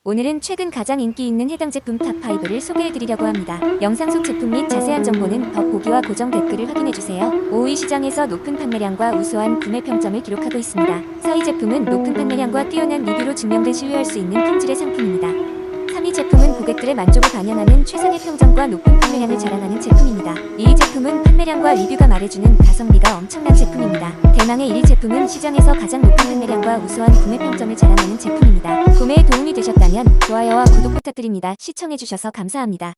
오늘은 최근 가장 인기 있는 해당 제품 탑5를 소개해드리려고 합니다. 영상 속 제품 및 자세한 정보는 더보기와 고정 댓글을 확인해주세요. 5위 시장에서 높은 판매량과 우수한 구매 평점을 기록하고 있습니다. 4위 제품은 높은 판매량과 뛰어난 리뷰로 증명돼 신뢰할 수 있는 품질의 상품입니다. 3위 제품은 고객들의 만족을 반영하는 최상의 평점과 높은 판매량을 자랑하는 제품입니다. 2위 제품은 판매량과 리뷰가 말해주는 가성비가 엄청난 제품입니다. 대망의 1위 제품은 시장에서 가장 높은 판매량과 우수한 구매 평점을 자랑하는 제품입니다. 구매에 도움이 되셨다면 좋아요와 구독 부탁드립니다. 시청해주셔서 감사합니다.